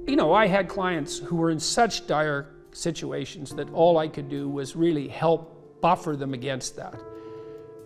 you know, I had clients who were in such dire situations that all I could do was really help buffer them against that.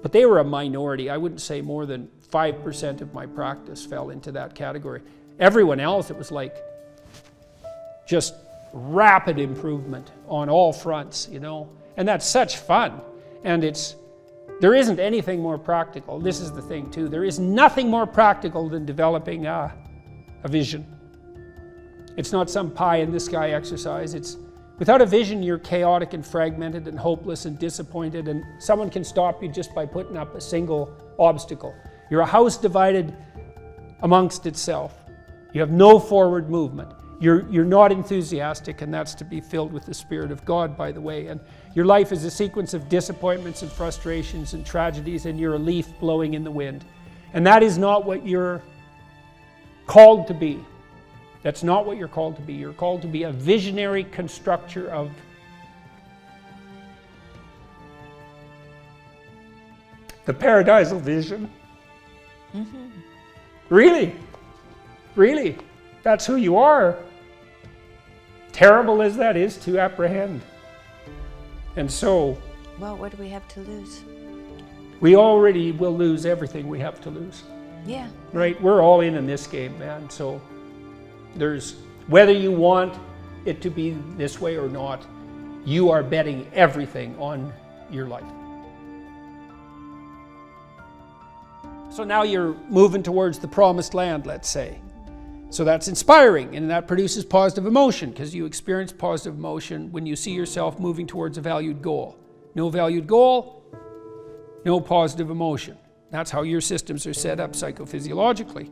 But they were a minority. I wouldn't say more than 5% of my practice fell into that category. Everyone else, it was like just rapid improvement on all fronts, you know. And that's such fun. And there isn't anything more practical. This is the thing too. There is nothing more practical than developing a vision. It's not some pie in the sky exercise. Without a vision, you're chaotic and fragmented and hopeless and disappointed, and someone can stop you just by putting up a single obstacle. You're a house divided amongst itself. You have no forward movement. You're not enthusiastic, and that's to be filled with the Spirit of God, by the way. And your life is a sequence of disappointments and frustrations and tragedies, and you're a leaf blowing in the wind. And that is not what you're called to be. That's not what you're called to be. You're called to be a visionary constructor of the paradisal vision. Mm-hmm. Really? Really? That's who you are. Terrible as that is to apprehend. And so, well, what do we have to lose? We already will lose everything we have to lose. Yeah. Right? We're all in this game, man. So there's, whether you want it to be this way or not, you are betting everything on your life. So now you're moving towards the promised land, let's say. So that's inspiring, and that produces positive emotion, because you experience positive emotion when you see yourself moving towards a valued goal. No valued goal, no positive emotion. That's how your systems are set up psychophysiologically.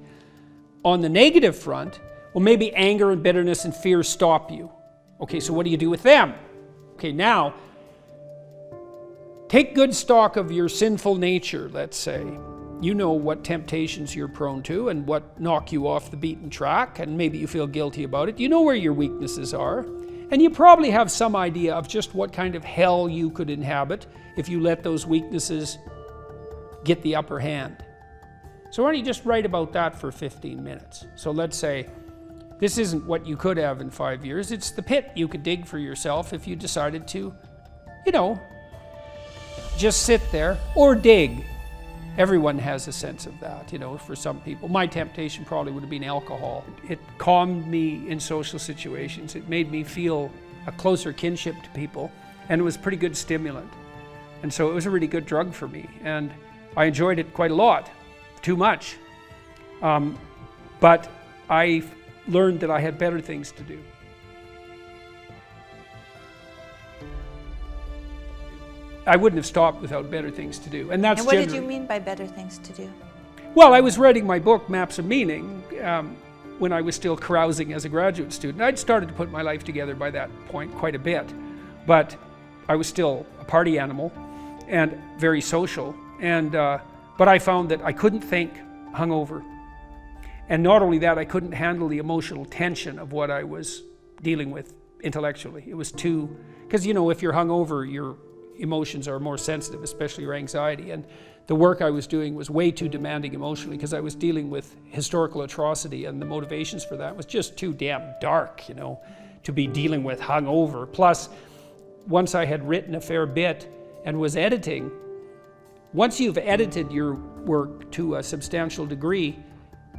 On the negative front, well, maybe anger and bitterness and fear stop you. Okay, so what do you do with them? Okay, now, take good stock of your sinful nature, let's say. You know what temptations you're prone to and what knock you off the beaten track, and maybe you feel guilty about it. You know where your weaknesses are, and you probably have some idea of just what kind of hell you could inhabit if you let those weaknesses get the upper hand. So why don't you just write about that for 15 minutes? So let's say this isn't what you could have in 5 years. It's the pit you could dig for yourself if you decided to, you know, just sit there or dig. Everyone has a sense of that, you know, for some people. My temptation probably would have been alcohol. It calmed me in social situations. It made me feel a closer kinship to people, and it was a pretty good stimulant. And so it was a really good drug for me, and I enjoyed it quite a lot, too much. But I learned that I had better things to do. I wouldn't have stopped without better things to do. And that's And what did you mean by better things to do? Well, I was writing my book, Maps of Meaning, when I was still carousing as a graduate student. I'd started to put my life together by that point quite a bit, but I was still a party animal and very social. And but I found that I couldn't think hungover. And not only that, I couldn't handle the emotional tension of what I was dealing with intellectually. It was too, because you know, if you're hungover, your emotions are more sensitive, especially your anxiety. And the work I was doing was way too demanding emotionally, because I was dealing with historical atrocity, and the motivations for that was just too damn dark, you know, to be dealing with hungover. Plus, once I had written a fair bit and was editing, once you've edited your work to a substantial degree,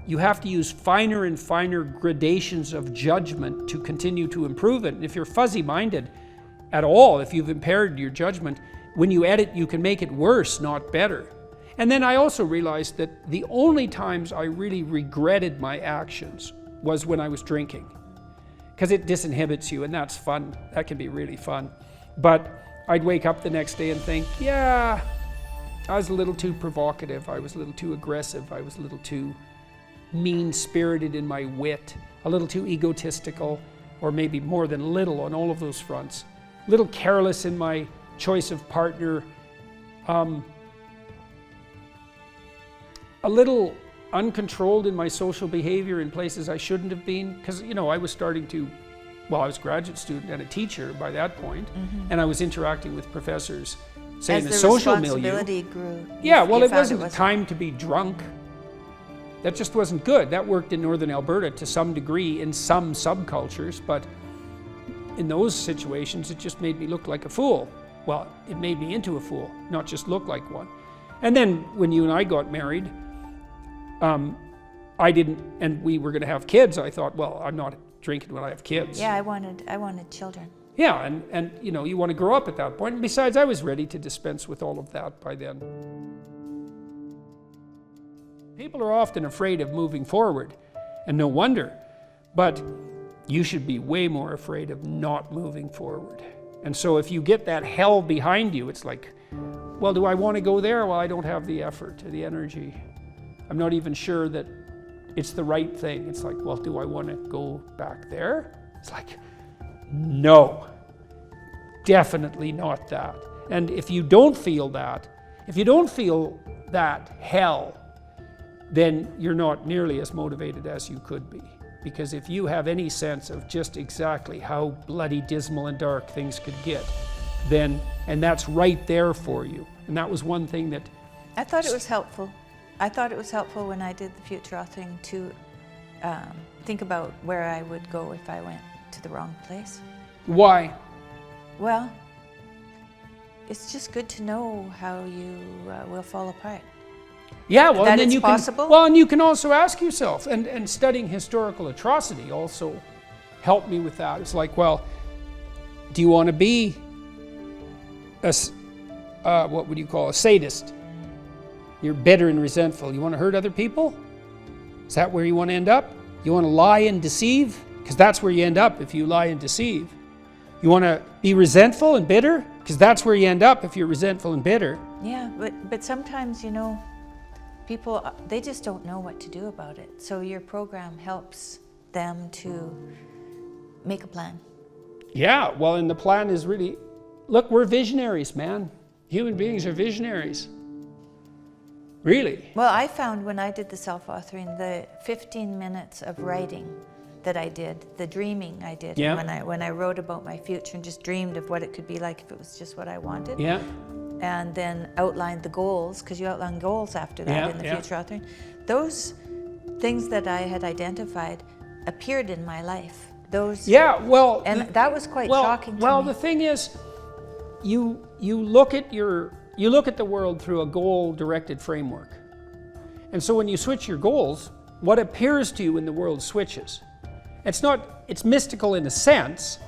you have to use finer and finer gradations of judgment to continue to improve it. And if you're fuzzy-minded at all, if you've impaired your judgment, when you edit, you can make it worse, not better. And then I also realized that the only times I really regretted my actions was when I was drinking, because it disinhibits you, and that's fun. That can be really fun. But I'd wake up the next day and think, yeah, I was a little too provocative, I was a little too aggressive, I was a little too mean-spirited in my wit, a little too egotistical, or maybe more than little on all of those fronts. A little careless in my choice of partner, a little uncontrolled in my social behavior in places I shouldn't have been, because, you know, I was starting to, well, I was a graduate student and a teacher by that point, and I was interacting with professors, say, in the social milieu. As the responsibility grew. Yeah, well, it wasn't time to be drunk. That just wasn't good. That worked in northern Alberta to some degree in some subcultures, but in those situations it just made me look like a fool. Well, it made me into a fool, not just look like one. And then when you and I got married, I didn't, and we were going to have kids, I thought, well, I'm not drinking when I have kids. Yeah, I wanted children. Yeah, and you know, you want to grow up at that point. And besides, I was ready to dispense with all of that by then. People are often afraid of moving forward, and no wonder. But you should be way more afraid of not moving forward. And so if you get that hell behind you, it's like, well, do I want to go there? Well, I don't have the effort or the energy. I'm not even sure that it's the right thing. It's like, well, do I want to go back there? It's like, no, definitely not that. And if you don't feel that, hell, then you're not nearly as motivated as you could be. Because if you have any sense of just exactly how bloody dismal and dark things could get, then, and that's right there for you. And that was one thing that... I thought it was helpful. I thought it was helpful when I did the future authoring to think about where I would go if I went to the wrong place. Why? Well, it's just good to know how you will fall apart. Yeah, well, that and then it's you possible? can. Well, and you can also ask yourself, and studying historical atrocity also helped me with that. It's like, well, do you want to be a what would you call a sadist? You're bitter and resentful. You want to hurt other people? Is that where you want to end up? You want to lie and deceive? Because that's where you end up if you lie and deceive. You want to be resentful and bitter? Because that's where you end up if you're resentful and bitter. Yeah, but sometimes, you know, people, they just don't know what to do about it. So your program helps them to make a plan. Yeah, well, and the plan is really, look, we're visionaries, man. Human beings are visionaries. Really. Well, I found when I did the self-authoring, the 15 minutes of writing that I did, the dreaming I did, yeah. when I wrote about my future and just dreamed of what it could be like if it was just what I wanted. Yeah. And then outlined the goals, because you outline goals after that in the future authoring. Those things that I had identified appeared in my life. Those. Yeah, well. And that was quite shocking to me. Well, the thing is, you look at the world through a goal-directed framework. And so when you switch your goals, what appears to you in the world switches. It's mystical in a sense,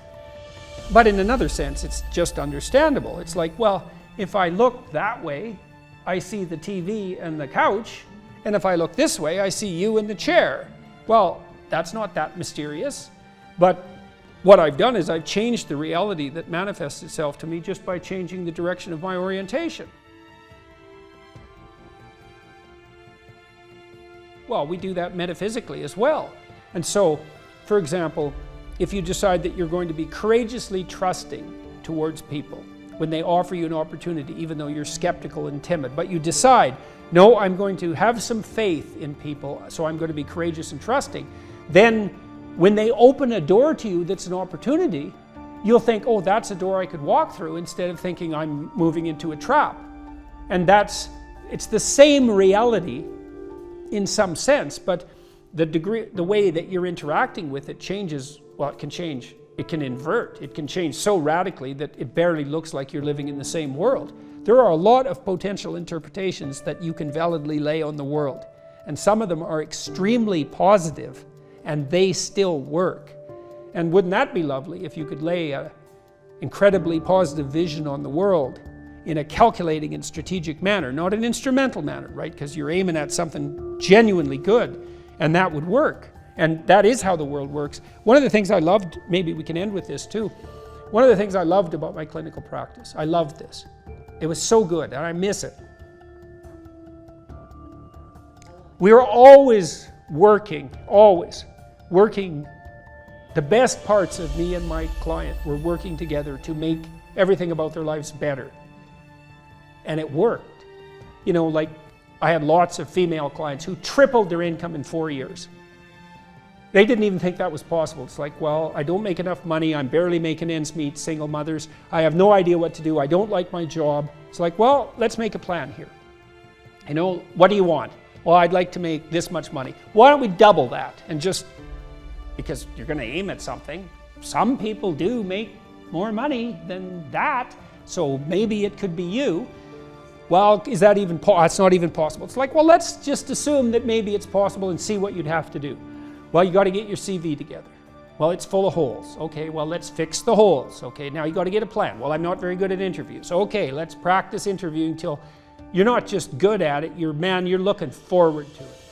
but in another sense, it's just understandable. It's like, well, if I look that way, I see the TV and the couch, and if I look this way, I see you in the chair. Well, that's not that mysterious, but what I've done is I've changed the reality that manifests itself to me just by changing the direction of my orientation. Well, we do that metaphysically as well. And so, for example, if you decide that you're going to be courageously trusting towards people when they offer you an opportunity, even though you're skeptical and timid, but you decide, no, I'm going to have some faith in people, so I'm going to be courageous and trusting, then when they open a door to you that's an opportunity, you'll think, oh, that's a door I could walk through, instead of thinking I'm moving into a trap. And it's the same reality in some sense, but the way that you're interacting with it changes. Well, it can change. It can invert. It can change so radically that it barely looks like you're living in the same world. There are a lot of potential interpretations that you can validly lay on the world, and some of them are extremely positive, and they still work. And wouldn't that be lovely if you could lay an incredibly positive vision on the world in a calculating and strategic manner, not an instrumental manner, right? Because you're aiming at something genuinely good, and that would work. And that is how the world works. One of the things I loved, maybe we can end with this too, one of the things I loved about my clinical practice, I loved this. It was so good, and I miss it. We were always working, the best parts of me and my client were working together to make everything about their lives better. And it worked. You know, like I had lots of female clients who tripled their income in 4 years. They didn't even think that was possible. It's like, well, I don't make enough money, I'm barely making ends meet, single mothers, I have no idea what to do, I don't like my job. It's like, well, let's make a plan here. You know, what do you want? well, I'd like to make this much money. Why don't we double that? And just, because you're going to aim at something. Some people do make more money than that, so maybe it could be you. Well, is that even it's not even possible. It's like, well, let's just assume that maybe it's possible and see what you'd have to do. Well, you got to get your CV together. Well, it's full of holes. Okay, well, let's fix the holes. Okay, now you got to get a plan. Well, I'm not very good at interviews. Okay, let's practice interviewing till you're not just good at it, you're looking forward to it.